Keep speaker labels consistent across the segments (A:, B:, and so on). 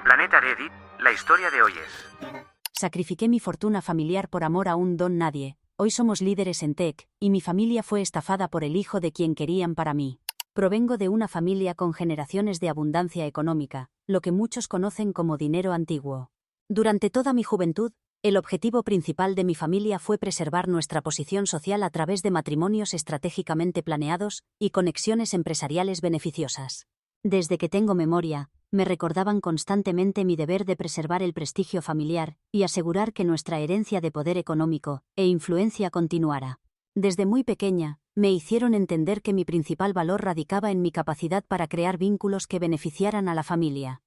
A: Planeta Reddit, la historia de hoy es...
B: Sacrifiqué mi fortuna familiar por amor a un don nadie. Hoy somos líderes en tech, y mi familia fue estafada por el hijo de quien querían para mí. Provengo de una familia con generaciones de abundancia económica, lo que muchos conocen como dinero antiguo. Durante toda mi juventud, el objetivo principal de mi familia fue preservar nuestra posición social a través de matrimonios estratégicamente planeados y conexiones empresariales beneficiosas. Desde que tengo memoria, me recordaban constantemente mi deber de preservar el prestigio familiar y asegurar que nuestra herencia de poder económico e influencia continuara. Desde muy pequeña, me hicieron entender que mi principal valor radicaba en mi capacidad para crear vínculos que beneficiaran a la familia.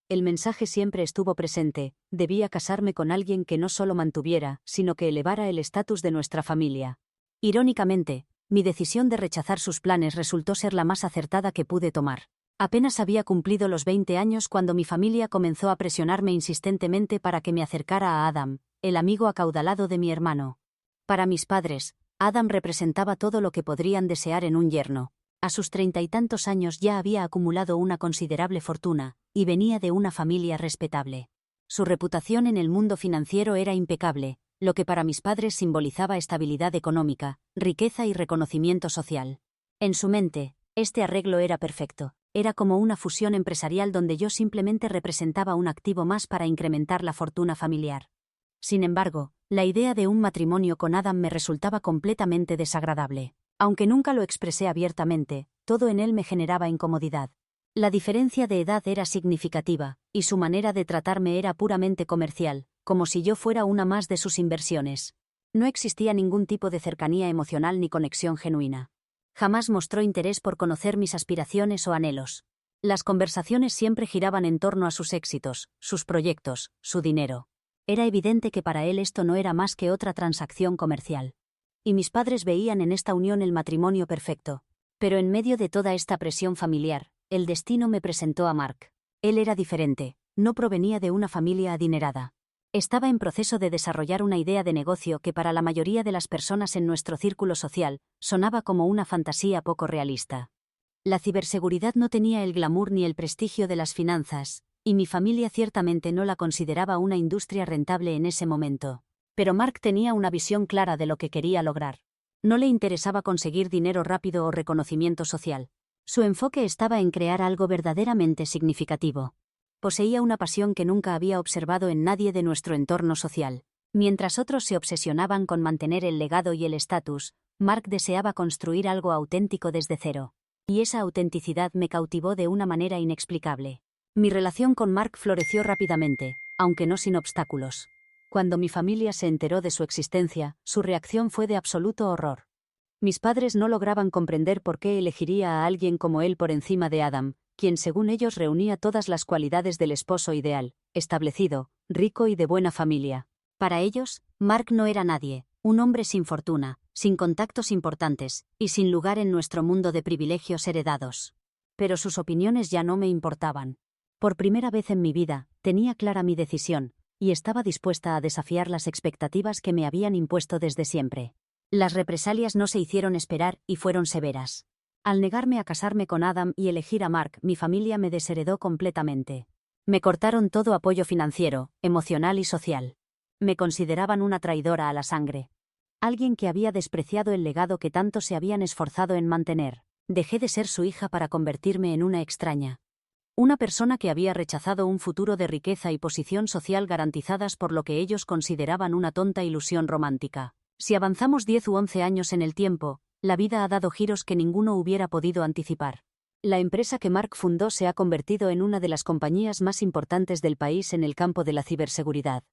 B: El mensaje siempre estuvo presente: debía casarme con alguien que no solo mantuviera, sino que elevara el estatus de nuestra familia. Irónicamente, mi decisión de rechazar sus planes resultó ser la más acertada que pude tomar. Apenas había cumplido los 20 años cuando mi familia comenzó a presionarme insistentemente para que me acercara a Adam, el amigo acaudalado de mi hermano. Para mis padres, Adam representaba todo lo que podrían desear en un yerno. A sus 30 y tantos años ya había acumulado una considerable fortuna, y venía de una familia respetable. Su reputación en el mundo financiero era impecable, lo que para mis padres simbolizaba estabilidad económica, riqueza y reconocimiento social. En su mente, este arreglo era perfecto. Era como una fusión empresarial donde yo simplemente representaba un activo más para incrementar la fortuna familiar. Sin embargo, la idea de un matrimonio con Adam me resultaba completamente desagradable. Aunque nunca lo expresé abiertamente, todo en él me generaba incomodidad. La diferencia de edad era significativa, y su manera de tratarme era puramente comercial, como si yo fuera una más de sus inversiones. No existía ningún tipo de cercanía emocional ni conexión genuina. Jamás mostró interés por conocer mis aspiraciones o anhelos. Las conversaciones siempre giraban en torno a sus éxitos, sus proyectos, su dinero. Era evidente que para él esto no era más que otra transacción comercial. Y mis padres veían en esta unión el matrimonio perfecto. Pero en medio de toda esta presión familiar, el destino me presentó a Mark. Él era diferente, no provenía de una familia adinerada. Estaba en proceso de desarrollar una idea de negocio que para la mayoría de las personas en nuestro círculo social sonaba como una fantasía poco realista. La ciberseguridad no tenía el glamour ni el prestigio de las finanzas, y mi familia ciertamente no la consideraba una industria rentable en ese momento. Pero Mark tenía una visión clara de lo que quería lograr. No le interesaba conseguir dinero rápido o reconocimiento social. Su enfoque estaba en crear algo verdaderamente significativo. Poseía una pasión que nunca había observado en nadie de nuestro entorno social. Mientras otros se obsesionaban con mantener el legado y el estatus, Mark deseaba construir algo auténtico desde cero. Y esa autenticidad me cautivó de una manera inexplicable. Mi relación con Mark floreció rápidamente, aunque no sin obstáculos. Cuando mi familia se enteró de su existencia, su reacción fue de absoluto horror. Mis padres no lograban comprender por qué elegiría a alguien como él por encima de Adam, quien según ellos reunía todas las cualidades del esposo ideal, establecido, rico y de buena familia. Para ellos, Mark no era nadie, un hombre sin fortuna, sin contactos importantes, y sin lugar en nuestro mundo de privilegios heredados. Pero sus opiniones ya no me importaban. Por primera vez en mi vida, tenía clara mi decisión, y estaba dispuesta a desafiar las expectativas que me habían impuesto desde siempre. Las represalias no se hicieron esperar y fueron severas. Al negarme a casarme con Adam y elegir a Mark, mi familia me desheredó completamente. Me cortaron todo apoyo financiero, emocional y social. Me consideraban una traidora a la sangre. Alguien que había despreciado el legado que tanto se habían esforzado en mantener. Dejé de ser su hija para convertirme en una extraña. Una persona que había rechazado un futuro de riqueza y posición social garantizadas por lo que ellos consideraban una tonta ilusión romántica. Si avanzamos 10 u 11 años en el tiempo, la vida ha dado giros que ninguno hubiera podido anticipar. La empresa que Mark fundó se ha convertido en una de las compañías más importantes del país en el campo de la ciberseguridad.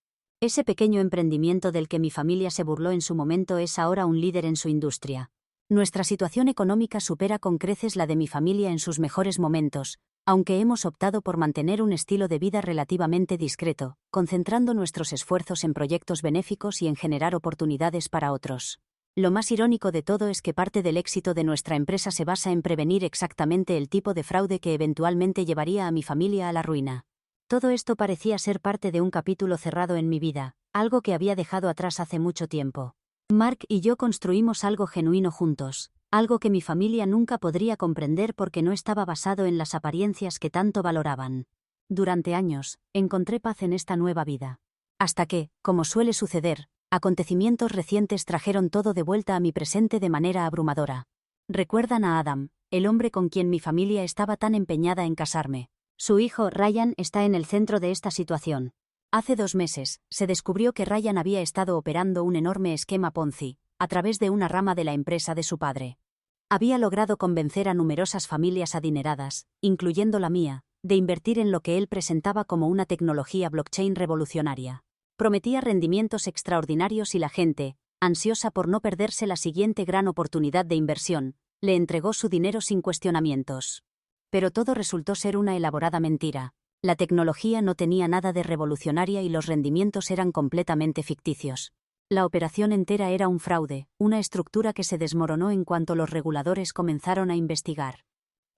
B: Ese pequeño emprendimiento del que mi familia se burló en su momento es ahora un líder en su industria. Nuestra situación económica supera con creces la de mi familia en sus mejores momentos, aunque hemos optado por mantener un estilo de vida relativamente discreto, concentrando nuestros esfuerzos en proyectos benéficos y en generar oportunidades para otros. Lo más irónico de todo es que parte del éxito de nuestra empresa se basa en prevenir exactamente el tipo de fraude que eventualmente llevaría a mi familia a la ruina. Todo esto parecía ser parte de un capítulo cerrado en mi vida, algo que había dejado atrás hace mucho tiempo. Mark y yo construimos algo genuino juntos, algo que mi familia nunca podría comprender porque no estaba basado en las apariencias que tanto valoraban. Durante años, encontré paz en esta nueva vida. Hasta que, como suele suceder, acontecimientos recientes trajeron todo de vuelta a mi presente de manera abrumadora. Recuerdan a Adam, el hombre con quien mi familia estaba tan empeñada en casarme. Su hijo, Ryan, está en el centro de esta situación. Hace 2 meses, se descubrió que Ryan había estado operando un enorme esquema Ponzi, a través de una rama de la empresa de su padre. Había logrado convencer a numerosas familias adineradas, incluyendo la mía, de invertir en lo que él presentaba como una tecnología blockchain revolucionaria. Prometía rendimientos extraordinarios y la gente, ansiosa por no perderse la siguiente gran oportunidad de inversión, le entregó su dinero sin cuestionamientos. Pero todo resultó ser una elaborada mentira. La tecnología no tenía nada de revolucionaria y los rendimientos eran completamente ficticios. La operación entera era un fraude, una estructura que se desmoronó en cuanto los reguladores comenzaron a investigar.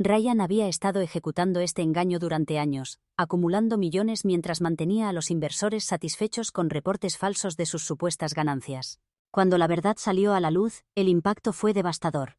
B: Ryan había estado ejecutando este engaño durante años, acumulando millones mientras mantenía a los inversores satisfechos con reportes falsos de sus supuestas ganancias. Cuando la verdad salió a la luz, el impacto fue devastador.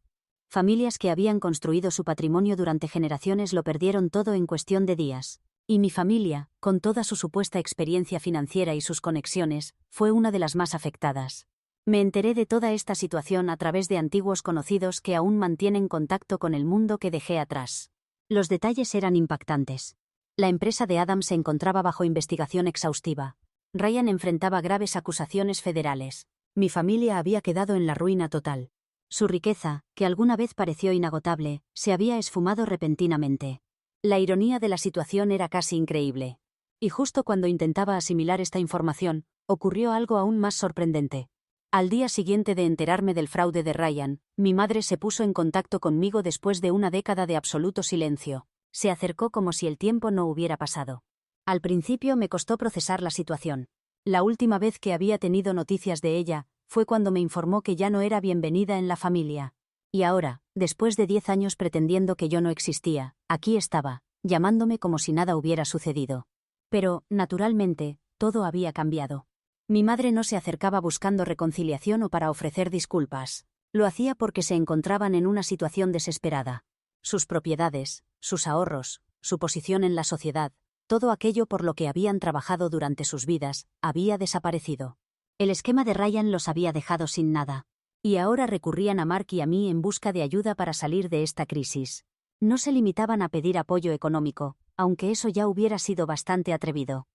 B: Familias que habían construido su patrimonio durante generaciones lo perdieron todo en cuestión de días. Y mi familia, con toda su supuesta experiencia financiera y sus conexiones, fue una de las más afectadas. Me enteré de toda esta situación a través de antiguos conocidos que aún mantienen contacto con el mundo que dejé atrás. Los detalles eran impactantes. La empresa de Adam se encontraba bajo investigación exhaustiva. Ryan enfrentaba graves acusaciones federales. Mi familia había quedado en la ruina total. Su riqueza, que alguna vez pareció inagotable, se había esfumado repentinamente. La ironía de la situación era casi increíble. Y justo cuando intentaba asimilar esta información, ocurrió algo aún más sorprendente. Al día siguiente de enterarme del fraude de Ryan, mi madre se puso en contacto conmigo después de una década de absoluto silencio. Se acercó como si el tiempo no hubiera pasado. Al principio me costó procesar la situación. La última vez que había tenido noticias de ella, fue cuando me informó que ya no era bienvenida en la familia. Y ahora, después de 10 años pretendiendo que yo no existía, aquí estaba, llamándome como si nada hubiera sucedido. Pero, naturalmente, todo había cambiado. Mi madre no se acercaba buscando reconciliación o para ofrecer disculpas. Lo hacía porque se encontraban en una situación desesperada. Sus propiedades, sus ahorros, su posición en la sociedad, todo aquello por lo que habían trabajado durante sus vidas, había desaparecido. El esquema de Ryan los había dejado sin nada. Y ahora recurrían a Mark y a mí en busca de ayuda para salir de esta crisis. No se limitaban a pedir apoyo económico, aunque eso ya hubiera sido bastante atrevido.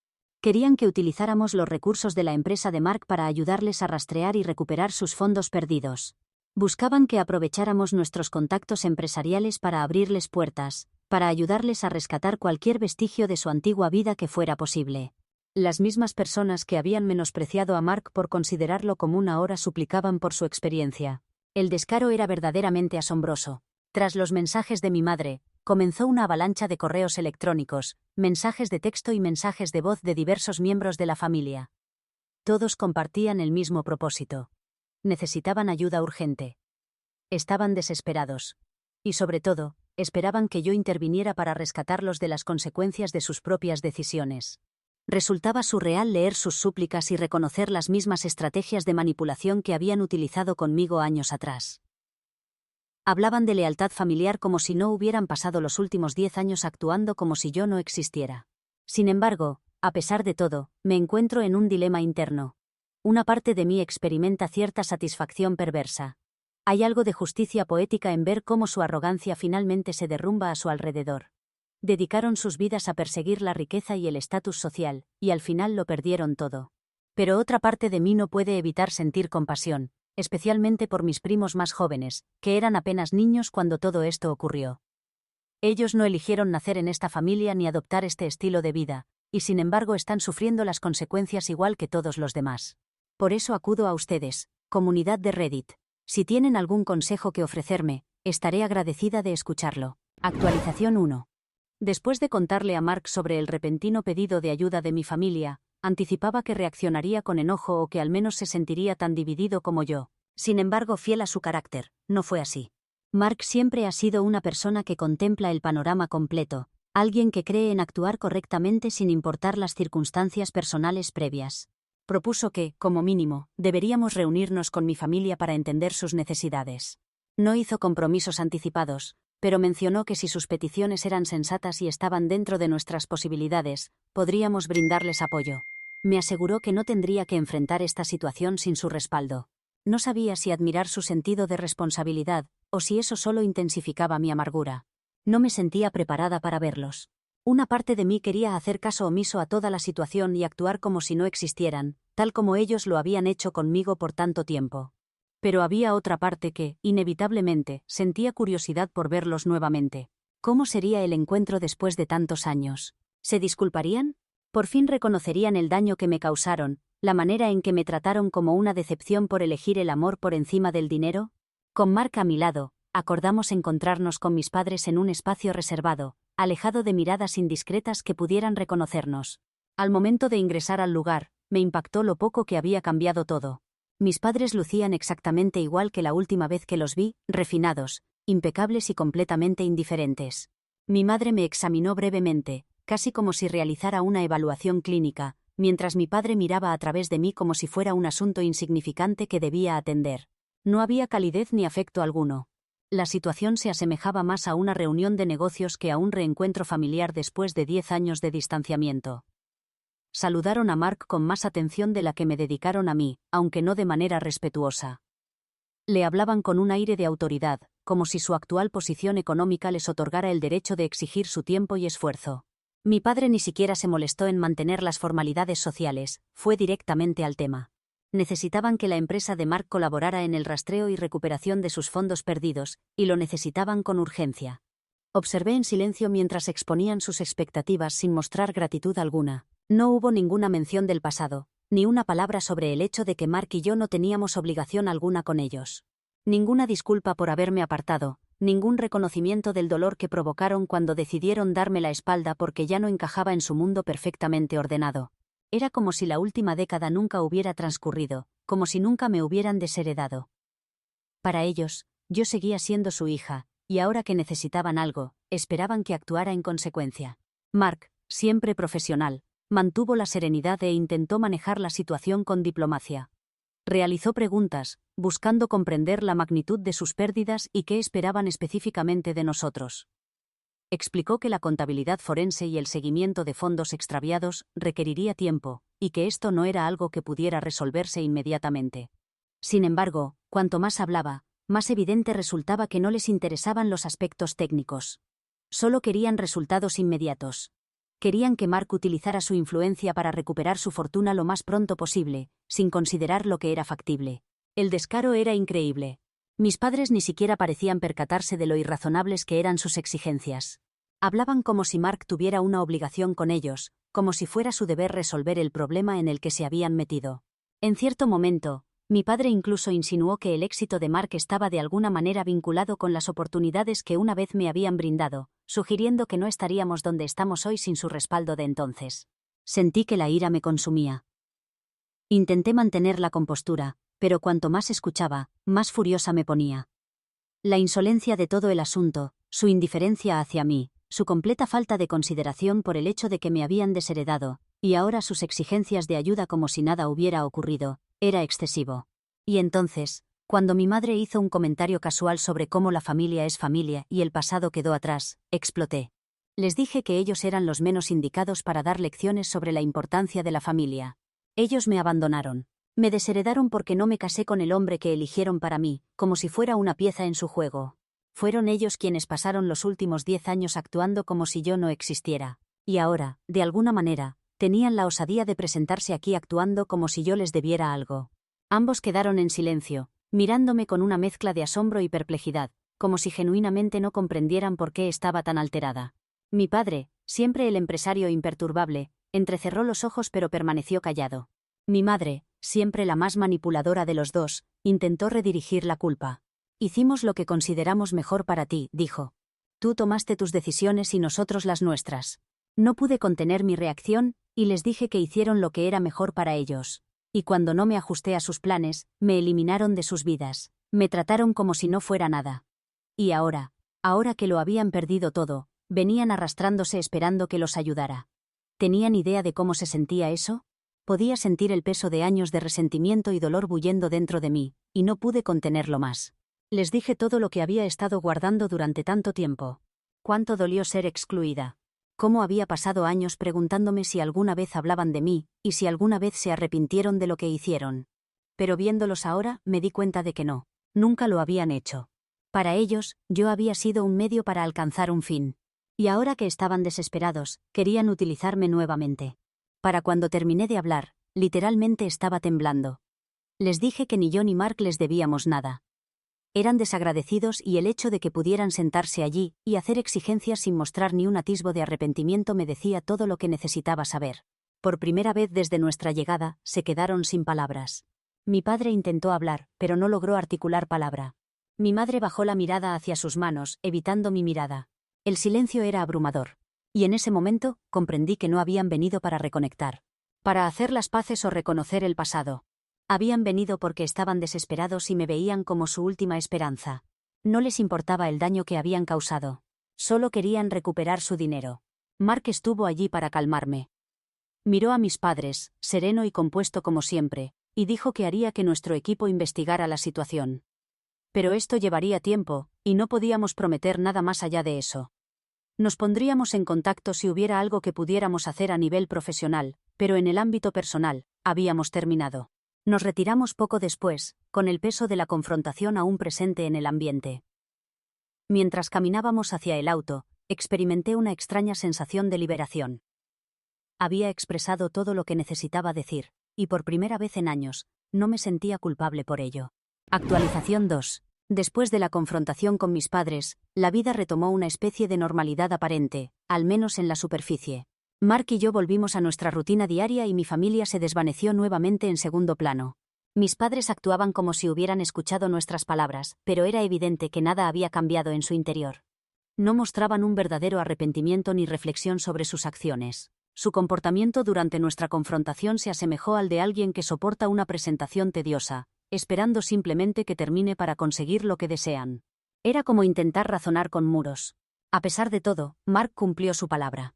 B: Querían que utilizáramos los recursos de la empresa de Mark para ayudarles a rastrear y recuperar sus fondos perdidos. Buscaban que aprovecháramos nuestros contactos empresariales para abrirles puertas, para ayudarles a rescatar cualquier vestigio de su antigua vida que fuera posible. Las mismas personas que habían menospreciado a Mark por considerarlo común ahora suplicaban por su experiencia. El descaro era verdaderamente asombroso. Tras los mensajes de mi madre, comenzó una avalancha de correos electrónicos, mensajes de texto y mensajes de voz de diversos miembros de la familia. Todos compartían el mismo propósito. Necesitaban ayuda urgente. Estaban desesperados. Y sobre todo, esperaban que yo interviniera para rescatarlos de las consecuencias de sus propias decisiones. Resultaba surreal leer sus súplicas y reconocer las mismas estrategias de manipulación que habían utilizado conmigo años atrás. Hablaban de lealtad familiar como si no hubieran pasado los últimos 10 años actuando como si yo no existiera. Sin embargo, a pesar de todo, me encuentro en un dilema interno. Una parte de mí experimenta cierta satisfacción perversa. Hay algo de justicia poética en ver cómo su arrogancia finalmente se derrumba a su alrededor. Dedicaron sus vidas a perseguir la riqueza y el estatus social, y al final lo perdieron todo. Pero otra parte de mí no puede evitar sentir compasión, especialmente por mis primos más jóvenes, que eran apenas niños cuando todo esto ocurrió. Ellos no eligieron nacer en esta familia ni adoptar este estilo de vida, y sin embargo están sufriendo las consecuencias igual que todos los demás. Por eso acudo a ustedes, comunidad de Reddit. Si tienen algún consejo que ofrecerme, estaré agradecida de escucharlo. Actualización 1. Después de contarle a Mark sobre el repentino pedido de ayuda de mi familia, anticipaba que reaccionaría con enojo o que al menos se sentiría tan dividido como yo. Sin embargo, fiel a su carácter, no fue así. Mark siempre ha sido una persona que contempla el panorama completo, alguien que cree en actuar correctamente sin importar las circunstancias personales previas. Propuso que, como mínimo, deberíamos reunirnos con mi familia para entender sus necesidades. No hizo compromisos anticipados, pero mencionó que si sus peticiones eran sensatas y estaban dentro de nuestras posibilidades, podríamos brindarles apoyo. Me aseguró que no tendría que enfrentar esta situación sin su respaldo. No sabía si admirar su sentido de responsabilidad, o si eso solo intensificaba mi amargura. No me sentía preparada para verlos. Una parte de mí quería hacer caso omiso a toda la situación y actuar como si no existieran, tal como ellos lo habían hecho conmigo por tanto tiempo. Pero había otra parte que, inevitablemente, sentía curiosidad por verlos nuevamente. ¿Cómo sería el encuentro después de tantos años? ¿Se disculparían? ¿Por fin reconocerían el daño que me causaron, la manera en que me trataron como una decepción por elegir el amor por encima del dinero? Con Mark a mi lado, acordamos encontrarnos con mis padres en un espacio reservado, alejado de miradas indiscretas que pudieran reconocernos. Al momento de ingresar al lugar, me impactó lo poco que había cambiado todo. Mis padres lucían exactamente igual que la última vez que los vi, refinados, impecables y completamente indiferentes. Mi madre me examinó brevemente, casi como si realizara una evaluación clínica, mientras mi padre miraba a través de mí como si fuera un asunto insignificante que debía atender. No había calidez ni afecto alguno. La situación se asemejaba más a una reunión de negocios que a un reencuentro familiar después de 10 años de distanciamiento. Saludaron a Mark con más atención de la que me dedicaron a mí, aunque no de manera respetuosa. Le hablaban con un aire de autoridad, como si su actual posición económica les otorgara el derecho de exigir su tiempo y esfuerzo. Mi padre ni siquiera se molestó en mantener las formalidades sociales, fue directamente al tema. Necesitaban que la empresa de Mark colaborara en el rastreo y recuperación de sus fondos perdidos, y lo necesitaban con urgencia. Observé en silencio mientras exponían sus expectativas sin mostrar gratitud alguna. No hubo ninguna mención del pasado, ni una palabra sobre el hecho de que Mark y yo no teníamos obligación alguna con ellos. Ninguna disculpa por haberme apartado, ningún reconocimiento del dolor que provocaron cuando decidieron darme la espalda porque ya no encajaba en su mundo perfectamente ordenado. Era como si la última década nunca hubiera transcurrido, como si nunca me hubieran desheredado. Para ellos, yo seguía siendo su hija, y ahora que necesitaban algo, esperaban que actuara en consecuencia. Mark, siempre profesional, mantuvo la serenidad e intentó manejar la situación con diplomacia. Realizó preguntas, buscando comprender la magnitud de sus pérdidas y qué esperaban específicamente de nosotros. Explicó que la contabilidad forense y el seguimiento de fondos extraviados requeriría tiempo, y que esto no era algo que pudiera resolverse inmediatamente. Sin embargo, cuanto más hablaba, más evidente resultaba que no les interesaban los aspectos técnicos. Solo querían resultados inmediatos. Querían que Mark utilizara su influencia para recuperar su fortuna lo más pronto posible, sin considerar lo que era factible. El descaro era increíble. Mis padres ni siquiera parecían percatarse de lo irrazonables que eran sus exigencias. Hablaban como si Mark tuviera una obligación con ellos, como si fuera su deber resolver el problema en el que se habían metido. En cierto momento, mi padre incluso insinuó que el éxito de Mark estaba de alguna manera vinculado con las oportunidades que una vez me habían brindado, sugiriendo que no estaríamos donde estamos hoy sin su respaldo de entonces. Sentí que la ira me consumía. Intenté mantener la compostura, pero cuanto más escuchaba, más furiosa me ponía. La insolencia de todo el asunto, su indiferencia hacia mí, su completa falta de consideración por el hecho de que me habían desheredado, y ahora sus exigencias de ayuda como si nada hubiera ocurrido, era excesivo. Y entonces, cuando mi madre hizo un comentario casual sobre cómo la familia es familia y el pasado quedó atrás, exploté. Les dije que ellos eran los menos indicados para dar lecciones sobre la importancia de la familia. Ellos me abandonaron. Me desheredaron porque no me casé con el hombre que eligieron para mí, como si fuera una pieza en su juego. Fueron ellos quienes pasaron los últimos 10 años actuando como si yo no existiera. Y ahora, de alguna manera, tenían la osadía de presentarse aquí actuando como si yo les debiera algo. Ambos quedaron en silencio, mirándome con una mezcla de asombro y perplejidad, como si genuinamente no comprendieran por qué estaba tan alterada. Mi padre, siempre el empresario imperturbable, entrecerró los ojos pero permaneció callado. Mi madre, siempre la más manipuladora de los dos, intentó redirigir la culpa. Hicimos lo que consideramos mejor para ti, dijo. Tú tomaste tus decisiones y nosotros las nuestras. No pude contener mi reacción, y les dije que hicieron lo que era mejor para ellos. Y cuando no me ajusté a sus planes, me eliminaron de sus vidas. Me trataron como si no fuera nada. Y ahora que lo habían perdido todo, venían arrastrándose esperando que los ayudara. ¿Tenían idea de cómo se sentía eso? Podía sentir el peso de años de resentimiento y dolor bullendo dentro de mí, y no pude contenerlo más. Les dije todo lo que había estado guardando durante tanto tiempo. Cuánto dolió ser excluida. Cómo había pasado años preguntándome si alguna vez hablaban de mí, y si alguna vez se arrepintieron de lo que hicieron. Pero viéndolos ahora, me di cuenta de que no. Nunca lo habían hecho. Para ellos, yo había sido un medio para alcanzar un fin. Y ahora que estaban desesperados, querían utilizarme nuevamente. Para cuando terminé de hablar, literalmente estaba temblando. Les dije que ni yo ni Mark les debíamos nada. Eran desagradecidos y el hecho de que pudieran sentarse allí y hacer exigencias sin mostrar ni un atisbo de arrepentimiento me decía todo lo que necesitaba saber. Por primera vez desde nuestra llegada, se quedaron sin palabras. Mi padre intentó hablar, pero no logró articular palabra. Mi madre bajó la mirada hacia sus manos, evitando mi mirada. El silencio era abrumador. Y en ese momento, comprendí que no habían venido para reconectar. Para hacer las paces o reconocer el pasado. Habían venido porque estaban desesperados y me veían como su última esperanza. No les importaba el daño que habían causado. Solo querían recuperar su dinero. Mark estuvo allí para calmarme. Miró a mis padres, sereno y compuesto como siempre, y dijo que haría que nuestro equipo investigara la situación. Pero esto llevaría tiempo, y no podíamos prometer nada más allá de eso. Nos pondríamos en contacto si hubiera algo que pudiéramos hacer a nivel profesional, pero en el ámbito personal, habíamos terminado. Nos retiramos poco después, con el peso de la confrontación aún presente en el ambiente. Mientras caminábamos hacia el auto, experimenté una extraña sensación de liberación. Había expresado todo lo que necesitaba decir, y por primera vez en años, no me sentía culpable por ello. Actualización 2. Después de la confrontación con mis padres, la vida retomó una especie de normalidad aparente, al menos en la superficie. Mark y yo volvimos a nuestra rutina diaria y mi familia se desvaneció nuevamente en segundo plano. Mis padres actuaban como si hubieran escuchado nuestras palabras, pero era evidente que nada había cambiado en su interior. No mostraban un verdadero arrepentimiento ni reflexión sobre sus acciones. Su comportamiento durante nuestra confrontación se asemejó al de alguien que soporta una presentación tediosa, esperando simplemente que termine para conseguir lo que desean. Era como intentar razonar con muros. A pesar de todo, Mark cumplió su palabra.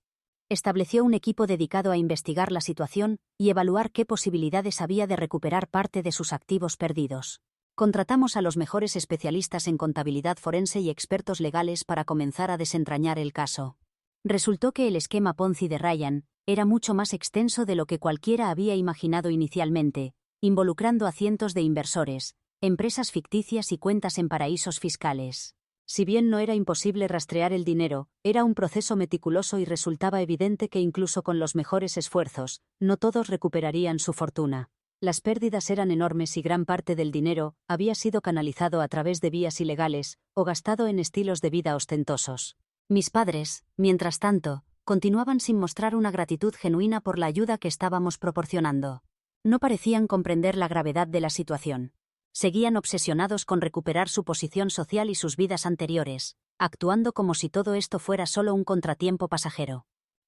B: Estableció un equipo dedicado a investigar la situación y evaluar qué posibilidades había de recuperar parte de sus activos perdidos. Contratamos a los mejores especialistas en contabilidad forense y expertos legales para comenzar a desentrañar el caso. Resultó que el esquema Ponzi de Ryan era mucho más extenso de lo que cualquiera había imaginado inicialmente, involucrando a cientos de inversores, empresas ficticias y cuentas en paraísos fiscales. Si bien no era imposible rastrear el dinero, era un proceso meticuloso y resultaba evidente que incluso con los mejores esfuerzos, no todos recuperarían su fortuna. Las pérdidas eran enormes y gran parte del dinero había sido canalizado a través de vías ilegales o gastado en estilos de vida ostentosos. Mis padres, mientras tanto, continuaban sin mostrar una gratitud genuina por la ayuda que estábamos proporcionando. No parecían comprender la gravedad de la situación. Seguían obsesionados con recuperar su posición social y sus vidas anteriores, actuando como si todo esto fuera solo un contratiempo pasajero.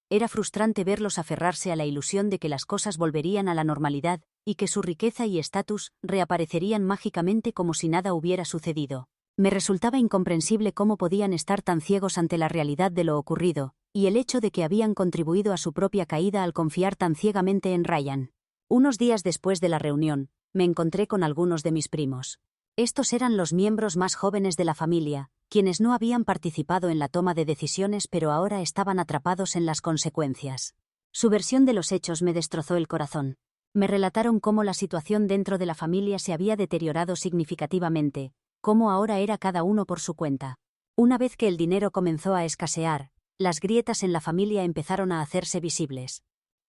B: Era frustrante verlos aferrarse a la ilusión de que las cosas volverían a la normalidad y que su riqueza y estatus reaparecerían mágicamente como si nada hubiera sucedido. Me resultaba incomprensible cómo podían estar tan ciegos ante la realidad de lo ocurrido, y el hecho de que habían contribuido a su propia caída al confiar tan ciegamente en Ryan. Unos días después de la reunión, me encontré con algunos de mis primos. Estos eran los miembros más jóvenes de la familia, quienes no habían participado en la toma de decisiones pero ahora estaban atrapados en las consecuencias. Su versión de los hechos me destrozó el corazón. Me relataron cómo la situación dentro de la familia se había deteriorado significativamente, cómo ahora era cada uno por su cuenta. Una vez que el dinero comenzó a escasear, las grietas en la familia empezaron a hacerse visibles.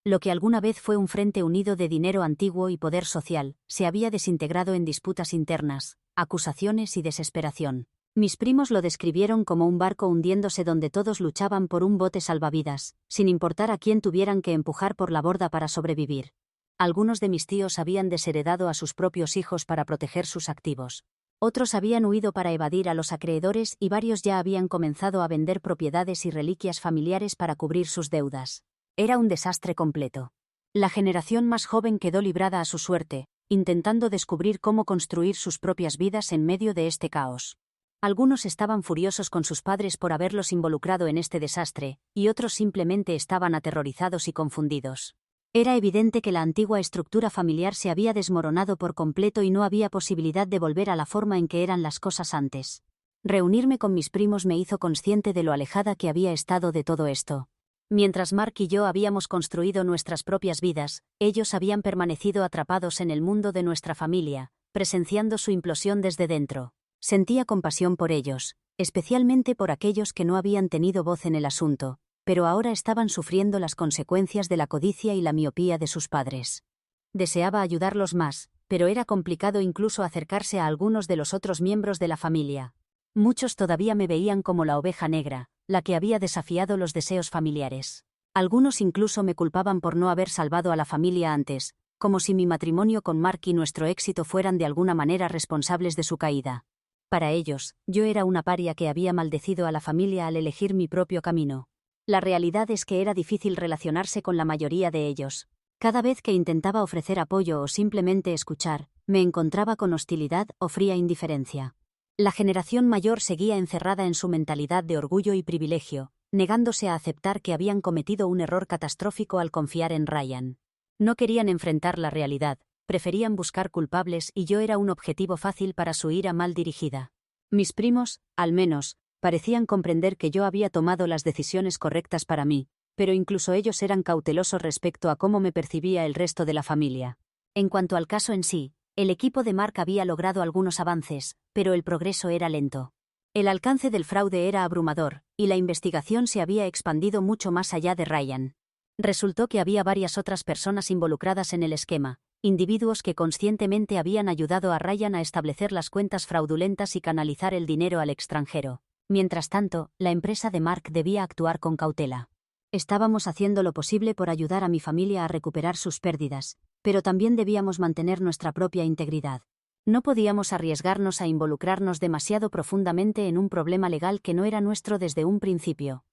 B: Lo que alguna vez fue un frente unido de dinero antiguo y poder social, se había desintegrado en disputas internas, acusaciones y desesperación. Mis primos lo describieron como un barco hundiéndose donde todos luchaban por un bote salvavidas, sin importar a quién tuvieran que empujar por la borda para sobrevivir. Algunos de mis tíos habían desheredado a sus propios hijos para proteger sus activos. Otros habían huido para evadir a los acreedores y varios ya habían comenzado a vender propiedades y reliquias familiares para cubrir sus deudas. Era un desastre completo. La generación más joven quedó librada a su suerte, intentando descubrir cómo construir sus propias vidas en medio de este caos. Algunos estaban furiosos con sus padres por haberlos involucrado en este desastre, y otros simplemente estaban aterrorizados y confundidos. Era evidente que la antigua estructura familiar se había desmoronado por completo y no había posibilidad de volver a la forma en que eran las cosas antes. Reunirme con mis primos me hizo consciente de lo alejada que había estado de todo esto. Mientras Mark y yo habíamos construido nuestras propias vidas, ellos habían permanecido atrapados en el mundo de nuestra familia, presenciando su implosión desde dentro. Sentía compasión por ellos, especialmente por aquellos que no habían tenido voz en el asunto, pero ahora estaban sufriendo las consecuencias de la codicia y la miopía de sus padres. Deseaba ayudarlos más, pero era complicado incluso acercarse a algunos de los otros miembros de la familia. Muchos todavía me veían como la oveja negra, la que había desafiado los deseos familiares. Algunos incluso me culpaban por no haber salvado a la familia antes, como si mi matrimonio con Mark y nuestro éxito fueran de alguna manera responsables de su caída. Para ellos, yo era una paria que había maldecido a la familia al elegir mi propio camino. La realidad es que era difícil relacionarse con la mayoría de ellos. Cada vez que intentaba ofrecer apoyo o simplemente escuchar, me encontraba con hostilidad o fría indiferencia. La generación mayor seguía encerrada en su mentalidad de orgullo y privilegio, negándose a aceptar que habían cometido un error catastrófico al confiar en Ryan. No querían enfrentar la realidad, preferían buscar culpables y yo era un objetivo fácil para su ira mal dirigida. Mis primos, al menos, parecían comprender que yo había tomado las decisiones correctas para mí, pero incluso ellos eran cautelosos respecto a cómo me percibía el resto de la familia. En cuanto al caso en sí, el equipo de Mark había logrado algunos avances, pero el progreso era lento. El alcance del fraude era abrumador, y la investigación se había expandido mucho más allá de Ryan. Resultó que había varias otras personas involucradas en el esquema, individuos que conscientemente habían ayudado a Ryan a establecer las cuentas fraudulentas y canalizar el dinero al extranjero. Mientras tanto, la empresa de Mark debía actuar con cautela. Estábamos haciendo lo posible por ayudar a mi familia a recuperar sus pérdidas, pero también debíamos mantener nuestra propia integridad. No podíamos arriesgarnos a involucrarnos demasiado profundamente en un problema legal que no era nuestro desde un principio.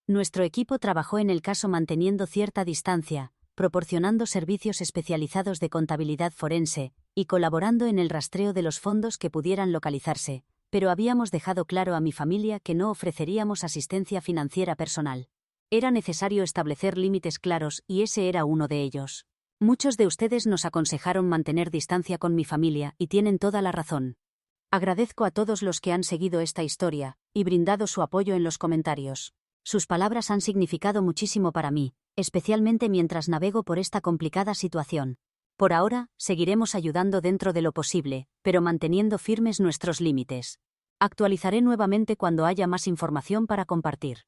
B: Nuestro equipo trabajó en el caso manteniendo cierta distancia, proporcionando servicios especializados de contabilidad forense, y colaborando en el rastreo de los fondos que pudieran localizarse, pero habíamos dejado claro a mi familia que no ofreceríamos asistencia financiera personal. Era necesario establecer límites claros y ese era uno de ellos. Muchos de ustedes nos aconsejaron mantener distancia con mi familia y tienen toda la razón. Agradezco a todos los que han seguido esta historia y brindado su apoyo en los comentarios. Sus palabras han significado muchísimo para mí, especialmente mientras navego por esta complicada situación. Por ahora, seguiremos ayudando dentro de lo posible, pero manteniendo firmes nuestros límites. Actualizaré nuevamente cuando haya más información para compartir.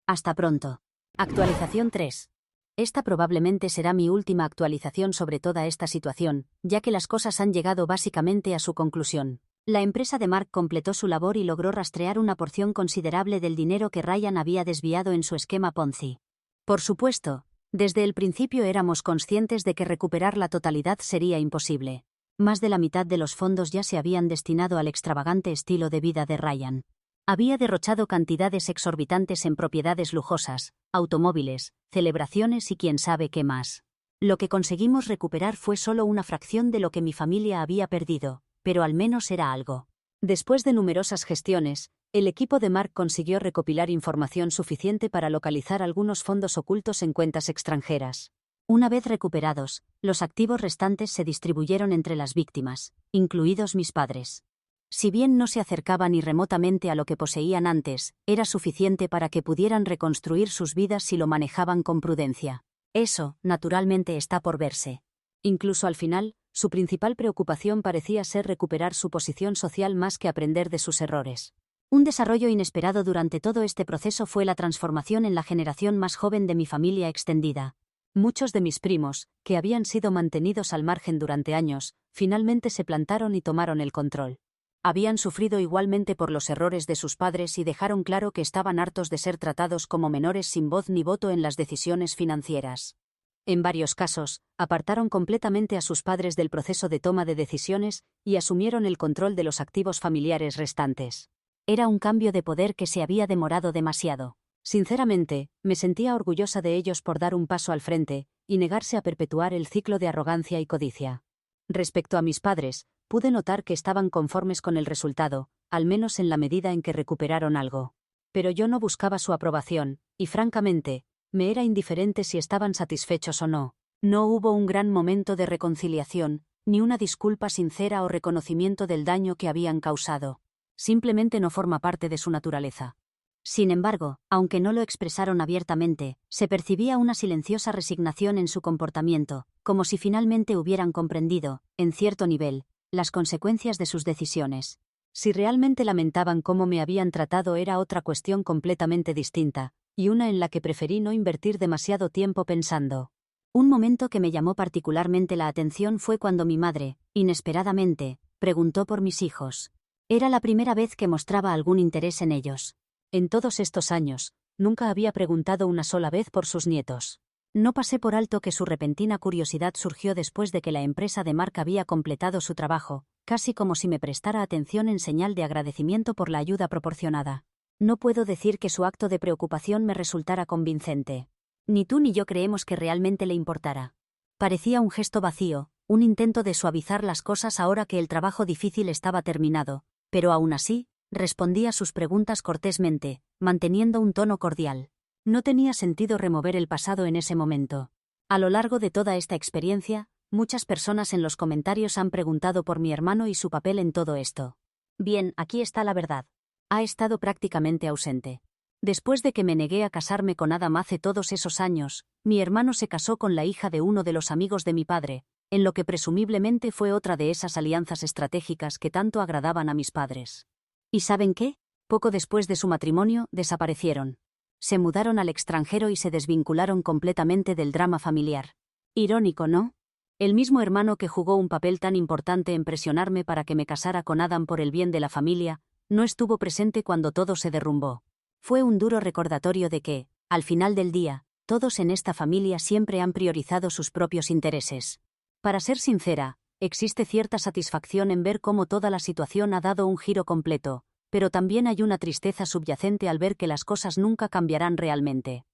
B: Hasta pronto. Actualización 3. Esta probablemente será mi última actualización sobre toda esta situación, ya que las cosas han llegado básicamente a su conclusión. La empresa de Mark completó su labor y logró rastrear una porción considerable del dinero que Ryan había desviado en su esquema Ponzi. Por supuesto, desde el principio éramos conscientes de que recuperar la totalidad sería imposible. Más de la mitad de los fondos ya se habían destinado al extravagante estilo de vida de Ryan. Había derrochado cantidades exorbitantes en propiedades lujosas, automóviles, celebraciones y quién sabe qué más. Lo que conseguimos recuperar fue solo una fracción de lo que mi familia había perdido, pero al menos era algo. Después de numerosas gestiones, el equipo de Mark consiguió recopilar información suficiente para localizar algunos fondos ocultos en cuentas extranjeras. Una vez recuperados, los activos restantes se distribuyeron entre las víctimas, incluidos mis padres. Si bien no se acercaba ni remotamente a lo que poseían antes, era suficiente para que pudieran reconstruir sus vidas si lo manejaban con prudencia. Eso, naturalmente, está por verse. Incluso al final, su principal preocupación parecía ser recuperar su posición social más que aprender de sus errores. Un desarrollo inesperado durante todo este proceso fue la transformación en la generación más joven de mi familia extendida. Muchos de mis primos, que habían sido mantenidos al margen durante años, finalmente se plantaron y tomaron el control. Habían sufrido igualmente por los errores de sus padres y dejaron claro que estaban hartos de ser tratados como menores sin voz ni voto en las decisiones financieras. En varios casos, apartaron completamente a sus padres del proceso de toma de decisiones y asumieron el control de los activos familiares restantes. Era un cambio de poder que se había demorado demasiado. Sinceramente, me sentía orgullosa de ellos por dar un paso al frente y negarse a perpetuar el ciclo de arrogancia y codicia. Respecto a mis padres, pude notar que estaban conformes con el resultado, al menos en la medida en que recuperaron algo. Pero yo no buscaba su aprobación, y francamente, me era indiferente si estaban satisfechos o no. No hubo un gran momento de reconciliación, ni una disculpa sincera o reconocimiento del daño que habían causado. Simplemente no forma parte de su naturaleza. Sin embargo, aunque no lo expresaron abiertamente, se percibía una silenciosa resignación en su comportamiento, como si finalmente hubieran comprendido, en cierto nivel, las consecuencias de sus decisiones. Si realmente lamentaban cómo me habían tratado era otra cuestión completamente distinta, y una en la que preferí no invertir demasiado tiempo pensando. Un momento que me llamó particularmente la atención fue cuando mi madre, inesperadamente, preguntó por mis hijos. Era la primera vez que mostraba algún interés en ellos. En todos estos años, nunca había preguntado una sola vez por sus nietos. No pasé por alto que su repentina curiosidad surgió después de que la empresa de Mark había completado su trabajo, casi como si me prestara atención en señal de agradecimiento por la ayuda proporcionada. No puedo decir que su acto de preocupación me resultara convincente. Ni tú ni yo creemos que realmente le importara. Parecía un gesto vacío, un intento de suavizar las cosas ahora que el trabajo difícil estaba terminado, pero aún así, respondí a sus preguntas cortésmente, manteniendo un tono cordial. No tenía sentido remover el pasado en ese momento. A lo largo de toda esta experiencia, muchas personas en los comentarios han preguntado por mi hermano y su papel en todo esto. Bien, aquí está la verdad. Ha estado prácticamente ausente. Después de que me negué a casarme con Adam hace todos esos años, mi hermano se casó con la hija de uno de los amigos de mi padre, en lo que presumiblemente fue otra de esas alianzas estratégicas que tanto agradaban a mis padres. ¿Y saben qué? Poco después de su matrimonio, desaparecieron. Se mudaron al extranjero y se desvincularon completamente del drama familiar. Irónico, ¿no? El mismo hermano que jugó un papel tan importante en presionarme para que me casara con Adam por el bien de la familia, no estuvo presente cuando todo se derrumbó. Fue un duro recordatorio de que, al final del día, todos en esta familia siempre han priorizado sus propios intereses. Para ser sincera, existe cierta satisfacción en ver cómo toda la situación ha dado un giro completo, pero también hay una tristeza subyacente al ver que las cosas nunca cambiarán realmente.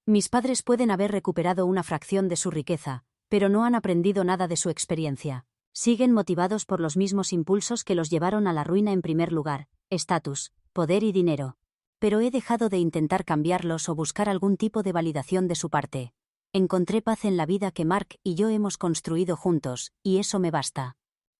B: Mis padres pueden haber recuperado una fracción de su riqueza, pero no han aprendido nada de su experiencia. Siguen motivados por los mismos impulsos que los llevaron a la ruina en primer lugar: estatus, poder y dinero. Pero he dejado de intentar cambiarlos o buscar algún tipo de validación de su parte. Encontré paz en la vida que Mark y yo hemos construido juntos, y eso me basta.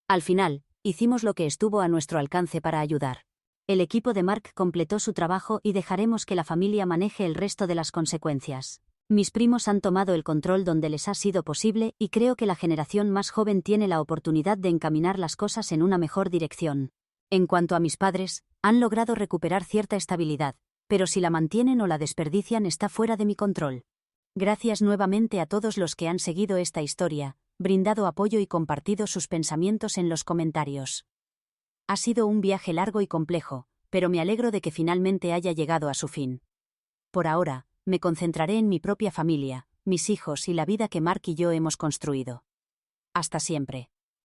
B: Al final, hicimos lo que estuvo a nuestro alcance para ayudar. El equipo de Mark completó su trabajo y dejaremos que la familia maneje el resto de las consecuencias. Mis primos han tomado el control donde les ha sido posible y creo que la generación más joven tiene la oportunidad de encaminar las cosas en una mejor dirección. En cuanto a mis padres, han logrado recuperar cierta estabilidad, pero si la mantienen o la desperdician está fuera de mi control. Gracias nuevamente a todos los que han seguido esta historia, brindado apoyo y compartido sus pensamientos en los comentarios. Ha sido un viaje largo y complejo, pero me alegro de que finalmente haya llegado a su fin. Por ahora, me concentraré en mi propia familia, mis hijos y la vida que Mark y yo hemos construido. Hasta siempre.